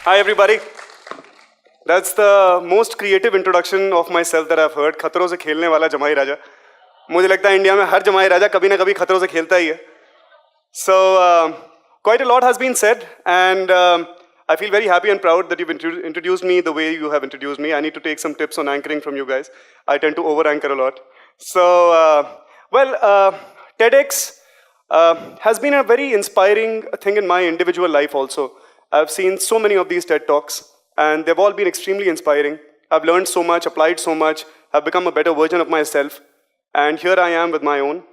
Hi, everybody. That's the most creative introduction of myself that I've heard. खतरों से खेलने वाला जमाई राजा. मुझे लगता है इंडिया में हर जमाई राजा कभी ना कभी खतरों से खेलता ही है. So, quite a lot has been said, and I feel very happy and proud that you've introduced me the way you have introduced me. I need to take some tips on anchoring from you guys. I tend to over-anchor a lot. So, Tedex has been a very inspiring thing in my individual life also. I've seen so many of these TED Talks, and they've all been extremely inspiring. I've learned so much, applied so much, have become a better version of myself. And here I am with my own.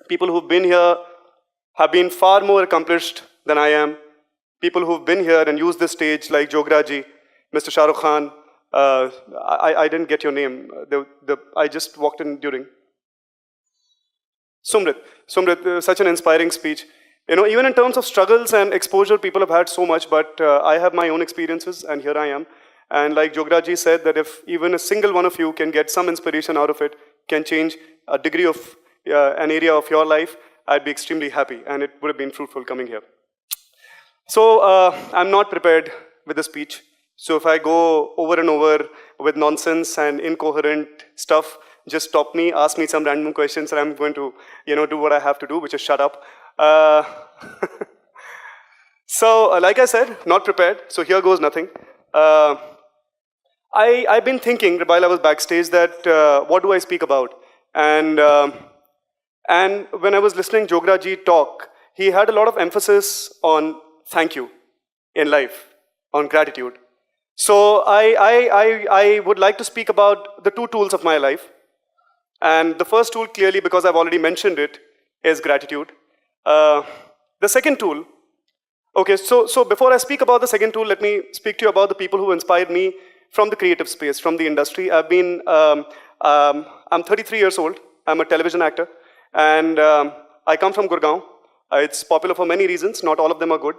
People who've been here have been far more accomplished than I am. People who've been here and used this stage, like Jograji, Mr. Shah Rukh Khan. I didn't get your name. I just walked in during. Sumrit, such an inspiring speech. You know, even in terms of struggles and exposure, people have had so much, but I have my own experiences, and here I am. And like Jograji said, that if even a single one of you can get some inspiration out of it, can change a degree of an area of your life, I'd be extremely happy, and it would have been fruitful coming here. So I'm not prepared with the speech. So if I go over and over with nonsense and incoherent stuff, just stop me, ask me some random questions, and I'm going to, do what I have to do, which is shut up. So, like I said, not prepared, so here goes nothing. I've been thinking while I was backstage that what do I speak about? And when I was listening Jograji talk, he had a lot of emphasis on thank you in life, on gratitude. So I would like to speak about the two tools of my life. And the first tool, clearly, because I've already mentioned it, is gratitude. The second tool, okay, so before I speak about the second tool, let me speak to you about the people who inspired me from the creative space, from the industry. I'm 33 years old. I'm a television actor, and I come from Gurgaon. It's popular for many reasons. Not all of them are good.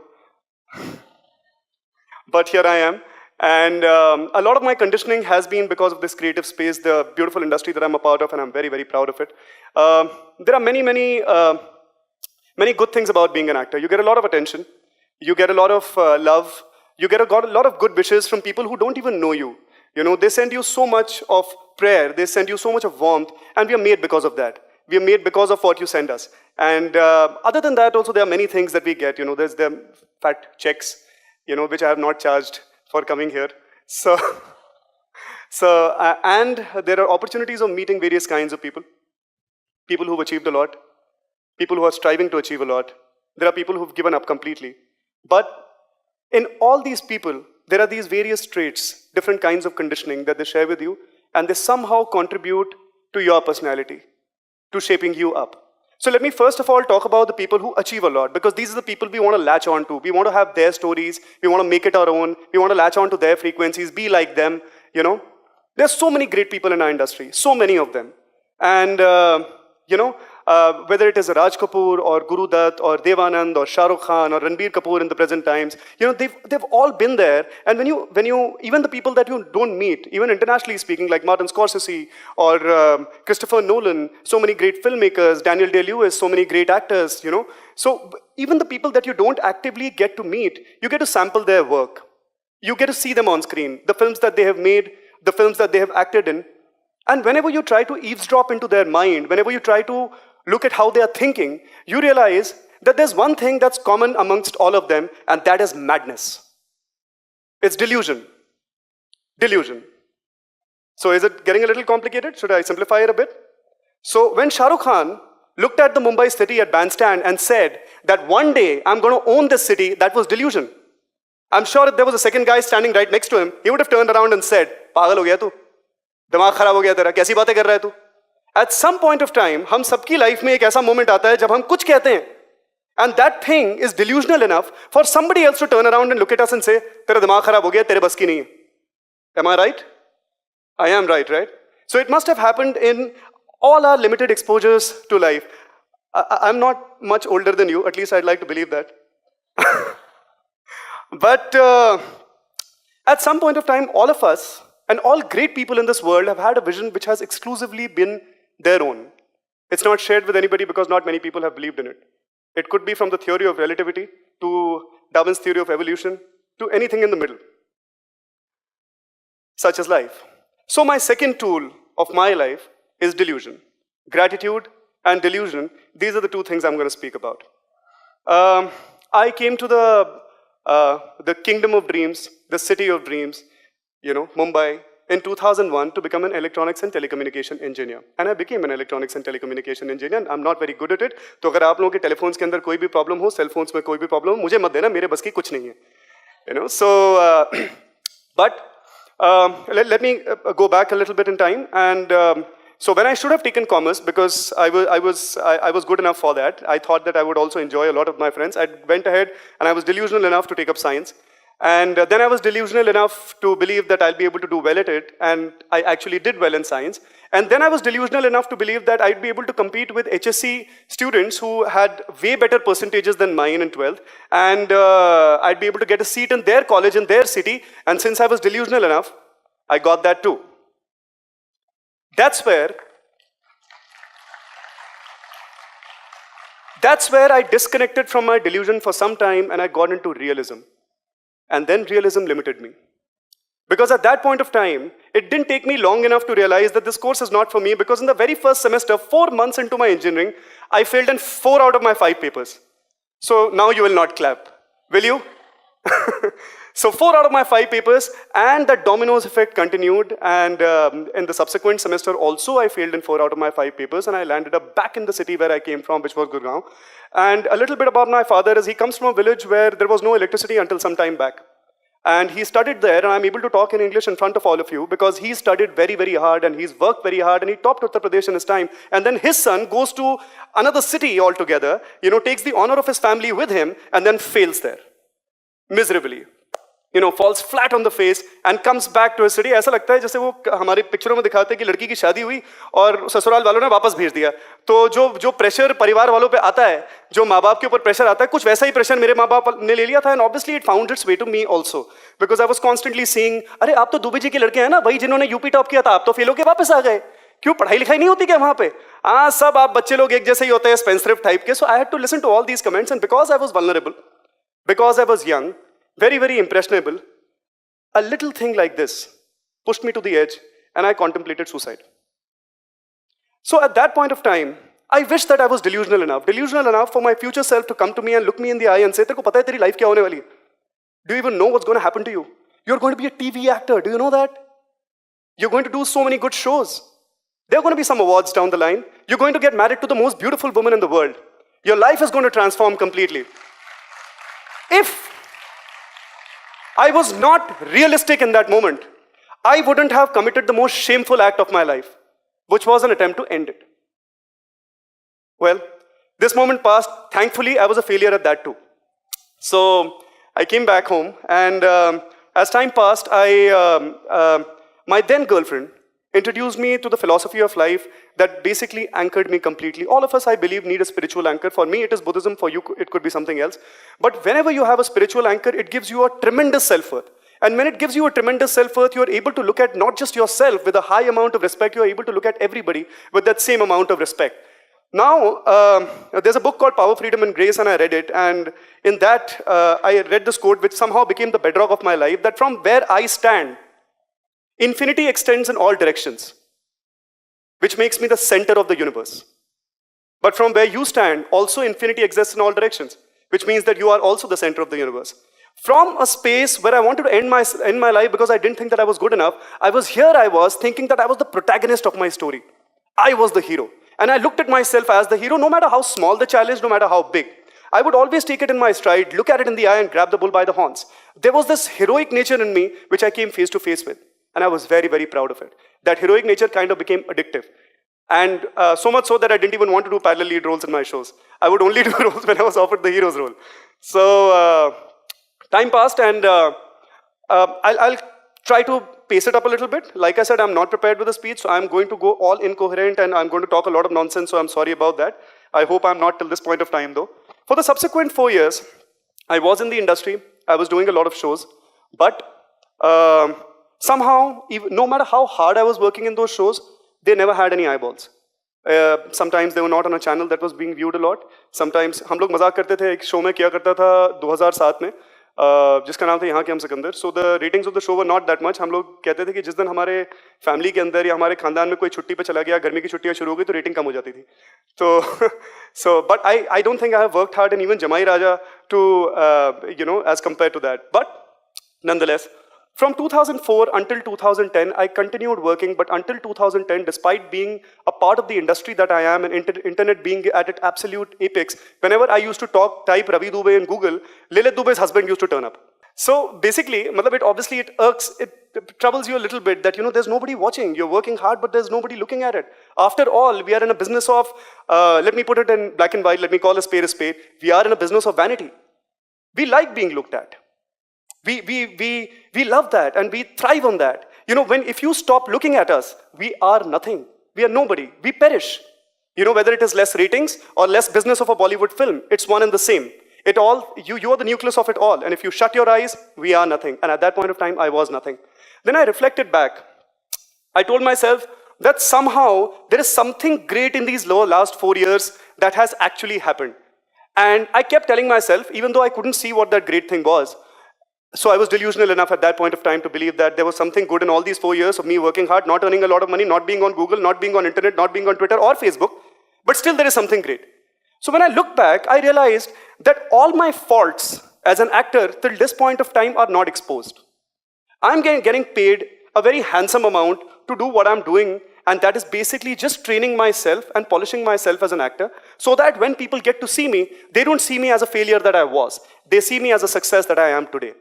But here I am. And a lot of my conditioning has been because of this creative space, the beautiful industry that I'm a part of, and I'm very, very proud of it. There are many good things about being an actor. You get a lot of attention. You get a lot of love. You get a lot of good wishes from people who don't even know you. You know, they send you so much of prayer. They send you so much of warmth. And we are made because of that. We are made because of what you send us. And other than that, also, there are many things that we get. You know, there's the fat checks, which I have not charged for coming here. And there are opportunities of meeting various kinds of people. People who've achieved a lot. People who are striving to achieve a lot. There are people who've given up completely. But in all these people, there are these various traits, different kinds of conditioning that they share with you, and they somehow contribute to your personality, to shaping you up. So let me first of all talk about the people who achieve a lot, because these are the people we want to latch on to. We want to have their stories. We want to make it our own. We want to latch on to their frequencies, be like them, There's so many great people in our industry, so many of them. And, whether it is Raj Kapoor or Guru Dutt or Devanand or Shah Rukh Khan or Ranbir Kapoor in the present times, they've all been there. And when you, even the people that you don't meet, even internationally speaking, like Martin Scorsese or Christopher Nolan, so many great filmmakers, Daniel Day-Lewis, so many great actors, So even the people that you don't actively get to meet, you get to sample their work. You get to see them on screen, the films that they have made, the films that they have acted in. And whenever you try to eavesdrop into their mind, whenever you try to look at how they are thinking, you realize that there's one thing that's common amongst all of them, and that is madness. It's delusion. Delusion. So is it getting a little complicated? Should I simplify it a bit? So when Shah Rukh Khan looked at the Mumbai city at Bandstand and said that one day I'm going to own this city, that was delusion. I'm sure if there was a second guy standing right next to him, he would have turned around and said, "Pagal ho gaya tu? दिमाग खराब हो गया तेरा, कैसी बातें कर रहा है तू?" At some point of time, हम सबकी लाइफ में एक ऐसा मोमेंट आता है जब हम कुछ कहते हैं, and that thing is delusional enough for somebody else to turn around and look at us and say, तेरा दिमाग खराब हो गया, तेरे बस की नहीं है. Am I right? I am right? So it must have happened in all our limited exposures to life. I'm not much older than you, at least I'd like to believe that. But at some point of time, all of us, and all great people in this world have had a vision which has exclusively been their own. It's not shared with anybody because not many people have believed in it. It could be from the theory of relativity to Darwin's theory of evolution to anything in the middle, such as life. So my second tool of my life is delusion. Gratitude and delusion, these are the two things I'm going to speak about. I came to the kingdom of dreams, the city of dreams, Mumbai, in 2001 to become an electronics and telecommunication engineer. And I became an electronics and telecommunication engineer, and I'm not very good at it. तो अगर आप लोगों के telephones के अंदर कोई भी problem हो, cell phones में कोई भी problem हो, मुझे मत देना, मेरे बस की कुछ नहीं है. So, but let me go back a little bit in time. And so when I should have taken commerce, because I was good enough for that, I thought that I would also enjoy a lot of my friends. I went ahead and I was delusional enough to take up science. And then I was delusional enough to believe that I'll be able to do well at it, and I actually did well in science. And then I was delusional enough to believe that I'd be able to compete with HSC students who had way better percentages than mine in 12th, and I'd be able to get a seat in their college in their city, and since I was delusional enough, I got that too. That's where I disconnected from my delusion for some time, and I got into realism. And then realism limited me. Because at that point of time, it didn't take me long enough to realize that this course is not for me, because in the very first semester, 4 months into my engineering, I failed in 4 out of my 5 papers. So now you will not clap, will you? So 4 out of my 5 papers, and that dominoes effect continued, and in the subsequent semester also I failed in 4 out of my 5 papers, and I landed up back in the city where I came from, which was Gurgaon. And a little bit about my father is he comes from a village where there was no electricity until some time back. And he studied there, and I'm able to talk in English in front of all of you because he studied very, very hard, and he's worked very hard, and he topped Uttar Pradesh in his time. And then his son goes to another city altogether, takes the honor of his family with him, and then fails there, miserably. Falls flat on the face and comes back to his city. ऐसा लगता है जैसे वो हमारे पिक्चरों में दिखाते हैं कि लड़की की शादी हुई और ससुराल वालों ने वापस भेज दिया. तो जो प्रेशर परिवार वालों पे आता है, जो माँ बाप के ऊपर प्रेशर आता है, कुछ वैसा ही प्रेशर मेरे माँ बाप ने ले लिया था. And obviously it found its way to me also, because I was constantly seeing, अरे आप तो दुबे जी के लड़के हैं ना, वही जिन्होंने यूपी टॉप किया था, आप तो फेल होके वापस आ गए. क्यों पढ़ाई लिखाई नहीं होती क्या वहाँ पे? हाँ, सब आप बच्चे लोग एक जैसे ही होते हैं, स्पेंसरिफ टाइप के. So I had to listen to all these comments, and because I was vulnerable, because I was young, very, very impressionable, a little thing like this pushed me to the edge, and I contemplated suicide. So at that point of time, I wished that I was delusional enough for my future self to come to me and look me in the eye and say, तेरे को पता है तेरी life क्या होने वाली है? Do you even know what's going to happen to you? You're going to be a TV actor. Do you know that? You're going to do so many good shows. There are going to be some awards down the line. You're going to get married to the most beautiful woman in the world. Your life is going to transform completely. If I was not realistic in that moment, I wouldn't have committed the most shameful act of my life, which was an attempt to end it. Well, this moment passed. Thankfully, I was a failure at that too. So I came back home, and as time passed, my then girlfriend introduced me to the philosophy of life that basically anchored me completely. All of us, I believe, need a spiritual anchor. For me, it is Buddhism. For you, it could be something else. But whenever you have a spiritual anchor, it gives you a tremendous self-worth. And when it gives you a tremendous self-worth, you're able to look at not just yourself with a high amount of respect, you're able to look at everybody with that same amount of respect. Now, there's a book called Power, Freedom and Grace, and I read it. And in that, I read this quote, which somehow became the bedrock of my life, that from where I stand, infinity extends in all directions, which makes me the center of the universe. But from where you stand, also infinity exists in all directions, which means that you are also the center of the universe. From a space where I wanted to end my life because I didn't think that I was good enough, I was thinking that I was the protagonist of my story. I was the hero. And I looked at myself as the hero, no matter how small the challenge, no matter how big. I would always take it in my stride, look at it in the eye, and grab the bull by the horns. There was this heroic nature in me, which I came face to face with. And I was very, very proud of it. That heroic nature kind of became addictive. And so much so that I didn't even want to do parallel lead roles in my shows. I would only do roles when I was offered the hero's role. So time passed, and I'll try to pace it up a little bit. Like I said, I'm not prepared with a speech, so I'm going to go all incoherent, and I'm going to talk a lot of nonsense, so I'm sorry about that. I hope I'm not till this point of time, though. For the subsequent 4 years, I was in the industry. I was doing a lot of shows. But somehow, no matter how hard I was working in those shows, they never had any eyeballs. Sometimes they were not on a channel that was being viewed a lot. Sometimes हम लोग मजाक करते थे, एक show में किया करता था 2007 में. जिसका नाम था यहाँ के हम Sikandar. So the ratings of the show were not that much. हम लोग कहते थे कि जिस दिन हमारे फैमिली के अंदर या हमारे खानदान में कोई छुट्टी पे चला गया, गर्मी की छुट्टियाँ शुरू हो गई, तो रेटिंग कम हो जाती थी. तो but I don't think I have worked hard in even Jamai Raja to as compared to that. But nonetheless, from 2004 until 2010, I continued working, but until 2010, despite being a part of the industry that I am and internet being at its absolute apex, whenever I used to type Ravi Dubey in Google, Lilith Dubey's husband used to turn up. So basically, it irks, it troubles you a little bit that, there's nobody watching. You're working hard, but there's nobody looking at it. After all, we are in a business of, let me put it in black and white, let me call a spade a spade. We are in a business of vanity. We like being looked at. We love that and we thrive on that. If you stop looking at us, we are nothing. We are nobody. We perish. Whether it is less ratings or less business of a Bollywood film, it's one and the same. You are the nucleus of it all. And if you shut your eyes, we are nothing. And at that point of time, I was nothing. Then I reflected back. I told myself that somehow there is something great in these last 4 years that has actually happened. And I kept telling myself, even though I couldn't see what that great thing was, so I was delusional enough at that point of time to believe that there was something good in all these 4 years of me working hard, not earning a lot of money, not being on Google, not being on internet, not being on Twitter or Facebook, but still there is something great. So when I look back, I realized that all my faults as an actor till this point of time are not exposed. I'm getting paid a very handsome amount to do what I'm doing, and that is basically just training myself and polishing myself as an actor so that when people get to see me, they don't see me as a failure that I was. They see me as a success that I am today.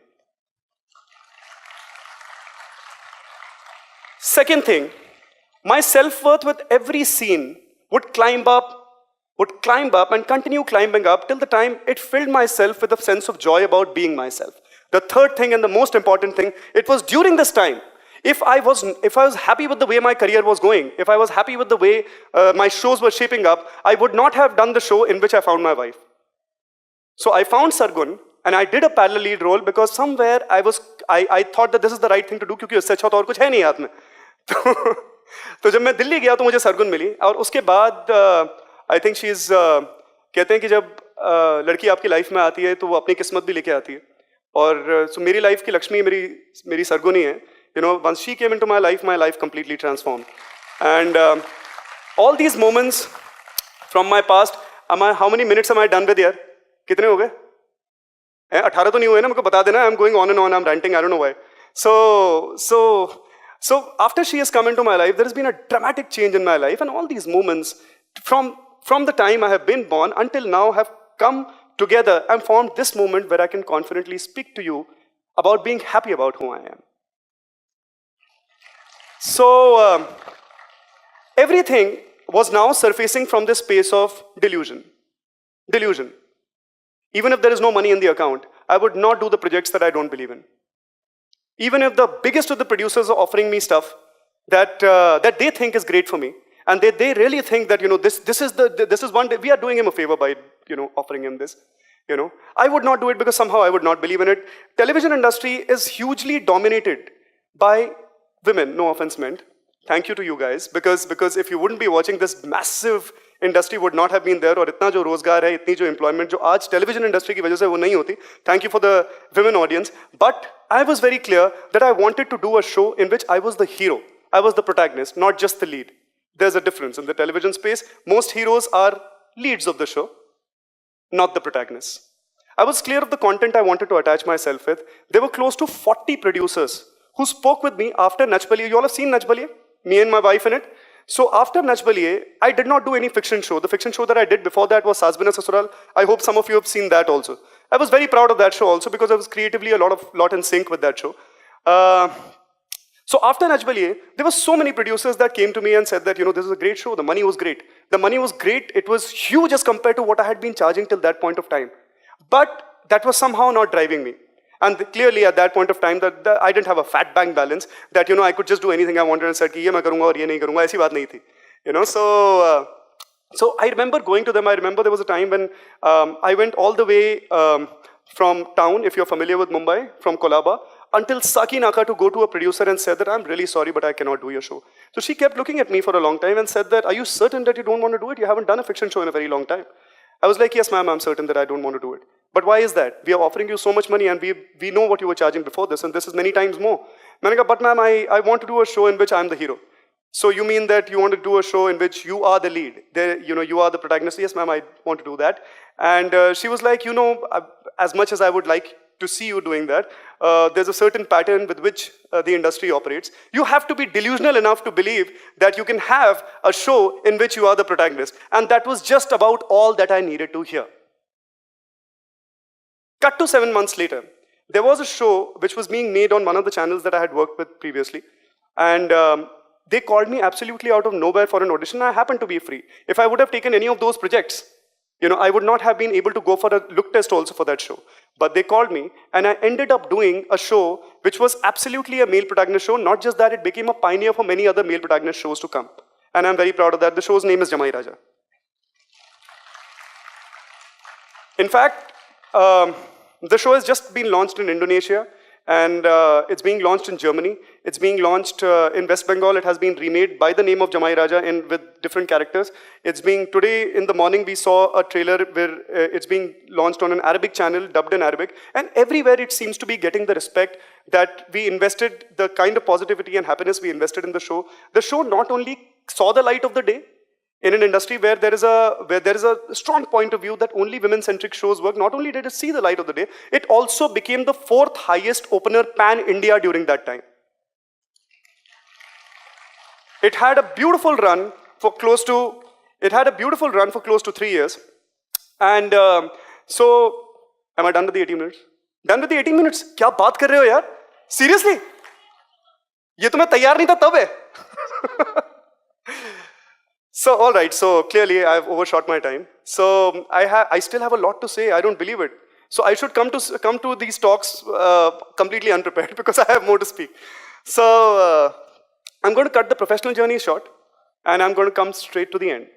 Second thing, my self-worth with every scene would climb up and continue climbing up till the time it filled myself with a sense of joy about being myself. The third thing and the most important thing, it was during this time, if I was happy with the way my career was going, if I was happy with the way my shows were shaping up, I would not have done the show in which I found my wife. So I found Sargun, and I did a parallel lead role because somewhere I thought that this is the right thing to do क्योंकि उससे अच्छा तो और कुछ है नहीं हाथ में. तो जब मैं दिल्ली गया तो मुझे सरगुन मिली और उसके बाद आई थिंक शी इज कहते हैं कि जब लड़की आपकी लाइफ में आती है तो वो अपनी किस्मत भी लेके आती है और so मेरी लाइफ की लक्ष्मी मेरी सरगुन ही है. Once she came into my life completely transformed. And all these moments from my past, how many minutes am I done with यार? कितने हो गए? 18 तो नहीं हुए ना, मुझको बता देना. I'm going on and on, I'm ranting, I don't know why. So after she has come into my life, there has been a dramatic change in my life, and all these moments from the time I have been born until now have come together and formed this moment where I can confidently speak to you about being happy about who I am. So everything was now surfacing from this space of delusion. Even if there is no money in the account, I would not do the projects that I don't believe in. Even if the biggest of the producers are offering me stuff that they think is great for me, and they really think that this is one day we are doing him a favor by offering him this. I would not do it because somehow I would not believe in it. Television industry is hugely dominated by women. No offense meant. Thank you to you guys because if you wouldn't be watching, this massive industry would not have been there. और इतना जो रोजगार है, इतनी जो employment जो आज television industry की वजह से वो नहीं होती. Thank you for the women audience. But I was very clear that I wanted to do a show in which I was the hero. I was the protagonist, not just the lead. There's a difference in the television space. Most heroes are leads of the show, not the protagonists. I was clear of the content I wanted to attach myself with. There were close to 40 producers who spoke with me after Nach Baliye. You all have seen Nach Baliye? Me and my wife in it. So after Nach Baliye, I did not do any fiction show. The fiction show that I did before that was Saas Bina Sasural. I hope some of you have seen that also. I was very proud of that show also because I was creatively a lot in sync with that show. So after Nach Baliye, there were so many producers that came to me and said that, this is a great show. The money was great. The money was great. It was huge as compared to what I had been charging till that point of time. But that was somehow not driving me. And clearly at that point of time, that I didn't have a fat bank balance that, I could just do anything I wanted and said, कि ये मैं करूँगा और ये नहीं करूँगा, ऐसी बात नहीं थी. So I remember going to them. I remember there was a time when I went all the way from town, if you're familiar with Mumbai, from Kolaba, until Sakinaka to go to a producer and said that, I'm really sorry, but I cannot do your show. So she kept looking at me for a long time and said that, are you certain that you don't want to do it? You haven't done a fiction show in a very long time. I was like, yes, ma'am, I'm certain that I don't want to do it. But why is that? We are offering you so much money and we know what you were charging before this and this is many times more. मैंने कहा, but ma'am, I want to do a show in which I'm the hero. So you mean that you want to do a show in which you are the lead? You are the protagonist. Yes, ma'am, I want to do that. And she was like, as much as I would like to see you doing that, there's a certain pattern with which the industry operates. You have to be delusional enough to believe that you can have a show in which you are the protagonist. And that was just about all that I needed to hear. Cut to 7 months later, there was a show which was being made on one of the channels that I had worked with previously. And they called me absolutely out of nowhere for an audition. I happened to be free. If I would have taken any of those projects, I would not have been able to go for a look test also for that show. But they called me, and I ended up doing a show which was absolutely a male protagonist show. Not just that, it became a pioneer for many other male protagonist shows to come. And I'm very proud of that. The show's name is Jamai Raja. In fact, the show has just been launched in Indonesia, and it's being launched in Germany. It's being launched in West Bengal. It has been remade by the name of Jamai Raja with different characters. Today in the morning, we saw a trailer where it's being launched on an Arabic channel, dubbed in Arabic. And everywhere it seems to be getting the respect that we invested, the kind of positivity and happiness we invested in the show. The show not only saw the light of the day, in an industry where there is a strong point of view that only women-centric shows work, not only did it see the light of the day, it also became the 4th highest opener pan-India during that time. It had a beautiful run for close to 3 years. And so, am I done with the 18 minutes? Done with the 18 minutes? क्या बात कर रहे हो यार? Seriously? ये तो मैं तैयार नहीं था तब है. So, all right, so clearly I've overshot my time. So I still have a lot to say, I don't believe it. So I should come to these talks completely unprepared because I have more to speak. So I'm going to cut the professional journey short and I'm going to come straight to the end.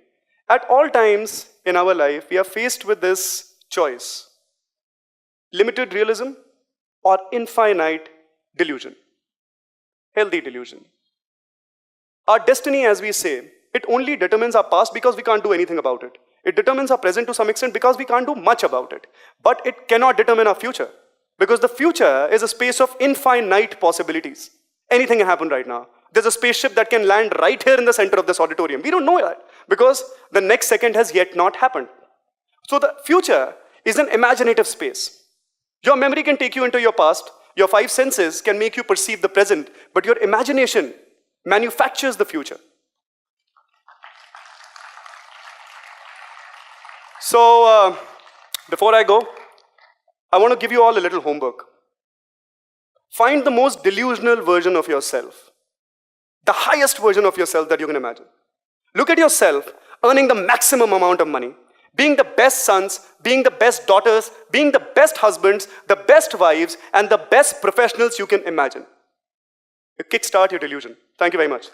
At all times in our life, we are faced with this choice: limited realism or infinite delusion, healthy delusion. Our destiny, as we say, it only determines our past because we can't do anything about it. It determines our present to some extent because we can't do much about it. But it cannot determine our future because the future is a space of infinite possibilities. Anything can happen right now. There's a spaceship that can land right here in the center of this auditorium. We don't know that because the next second has yet not happened. So the future is an imaginative space. Your memory can take you into your past. Your 5 senses can make you perceive the present, but your imagination manufactures the future. So, before I go, I want to give you all a little homework. Find the most delusional version of yourself, the highest version of yourself that you can imagine. Look at yourself earning the maximum amount of money, being the best sons, being the best daughters, being the best husbands, the best wives, and the best professionals you can imagine. Kickstart your delusion. Thank you very much.